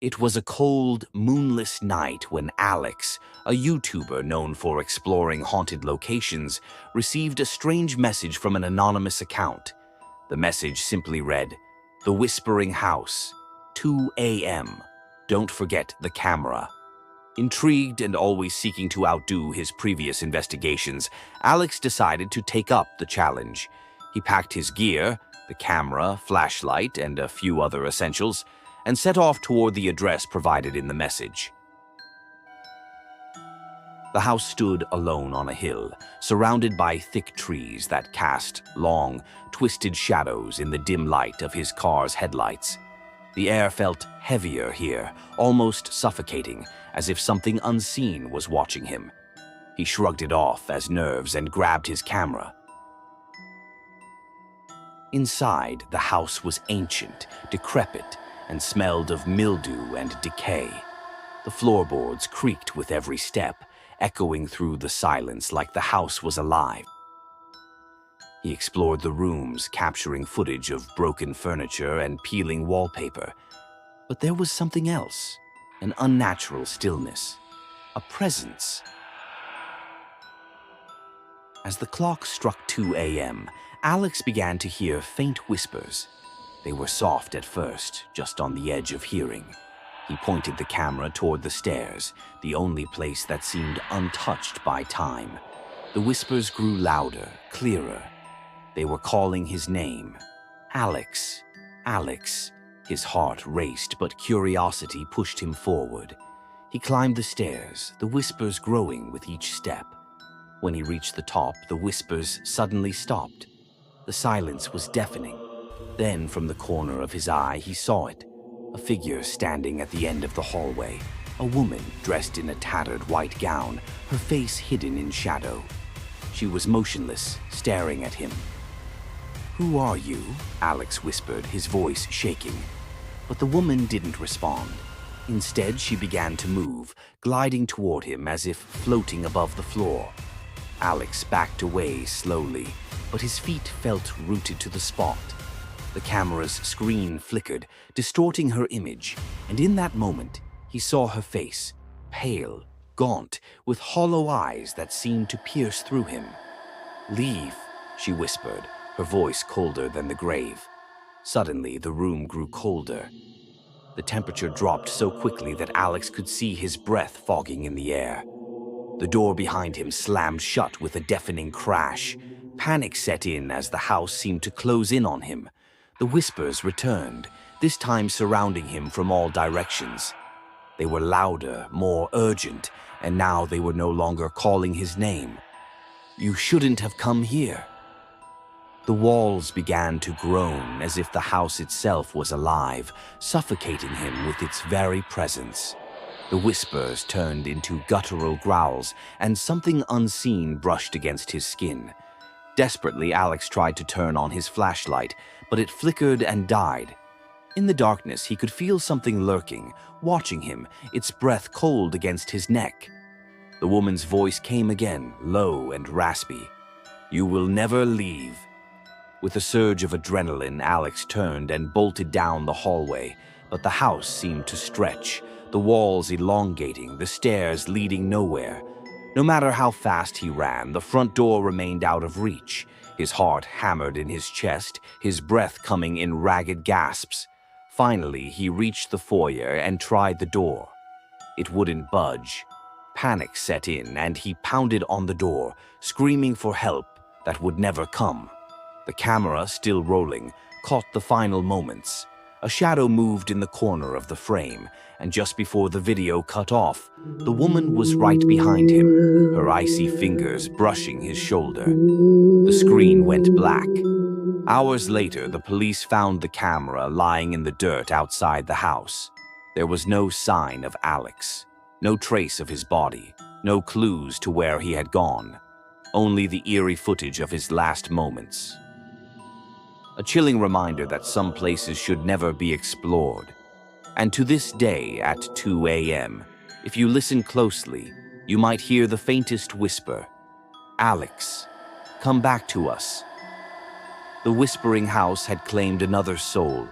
It was a cold, moonless night when Alex, a YouTuber known for exploring haunted locations, received a strange message from an anonymous account. The message simply read, "The Whispering House, 2 a.m. Don't forget the camera." Intrigued and always seeking to outdo his previous investigations, Alex decided to take up the challenge. He packed his gear, the camera, flashlight, and a few other essentials, and set off toward the address provided in the message. The house stood alone on a hill, surrounded by thick trees that cast long, twisted shadows in the dim light of his car's headlights. The air felt heavier here, almost suffocating, as if something unseen was watching him. He shrugged it off as nerves and grabbed his camera. Inside, the house was ancient, decrepit, and smelled of mildew and decay. The floorboards creaked with every step, echoing through the silence like the house was alive. He explored the rooms, capturing footage of broken furniture and peeling wallpaper. But there was something else, an unnatural stillness, a presence. As the clock struck 2 a.m., Alex began to hear faint whispers. They were soft at first, just on the edge of hearing. He pointed the camera toward the stairs, the only place that seemed untouched by time. The whispers grew louder, clearer. They were calling his name. Alex, Alex. His heart raced, but curiosity pushed him forward. He climbed the stairs, the whispers growing with each step. When he reached the top, the whispers suddenly stopped. The silence was deafening. Then, from the corner of his eye, he saw it. A figure standing at the end of the hallway. A woman dressed in a tattered white gown, her face hidden in shadow. She was motionless, staring at him. "Who are you?" Alex whispered, his voice shaking. But the woman didn't respond. Instead, she began to move, gliding toward him as if floating above the floor. Alex backed away slowly, but his feet felt rooted to the spot. The camera's screen flickered, distorting her image, and in that moment, he saw her face, pale, gaunt, with hollow eyes that seemed to pierce through him. "Leave," she whispered, her voice colder than the grave. Suddenly, the room grew colder. The temperature dropped so quickly that Alex could see his breath fogging in the air. The door behind him slammed shut with a deafening crash. Panic set in as the house seemed to close in on him. The whispers returned, this time surrounding him from all directions. They were louder, more urgent, and now they were no longer calling his name. "You shouldn't have come here." The walls began to groan as if the house itself was alive, suffocating him with its very presence. The whispers turned into guttural growls, and something unseen brushed against his skin. Desperately, Alex tried to turn on his flashlight, but it flickered and died. In the darkness, he could feel something lurking, watching him, its breath cold against his neck. The woman's voice came again, low and raspy. "You will never leave." With a surge of adrenaline, Alex turned and bolted down the hallway, but the house seemed to stretch, the walls elongating, the stairs leading nowhere. No matter how fast he ran, the front door remained out of reach. His heart hammered in his chest, his breath coming in ragged gasps. Finally, he reached the foyer and tried the door. It wouldn't budge. Panic set in, and he pounded on the door, screaming for help that would never come. The camera, still rolling, caught the final moments. A shadow moved in the corner of the frame, and just before the video cut off, the woman was right behind him, her icy fingers brushing his shoulder. The screen went black. Hours later, the police found the camera lying in the dirt outside the house. There was no sign of Alex, no trace of his body, no clues to where he had gone, only the eerie footage of his last moments. A chilling reminder that some places should never be explored. And to this day, at 2 a.m., if you listen closely, you might hear the faintest whisper, "Alex, come back to us." The whispering house had claimed another soul,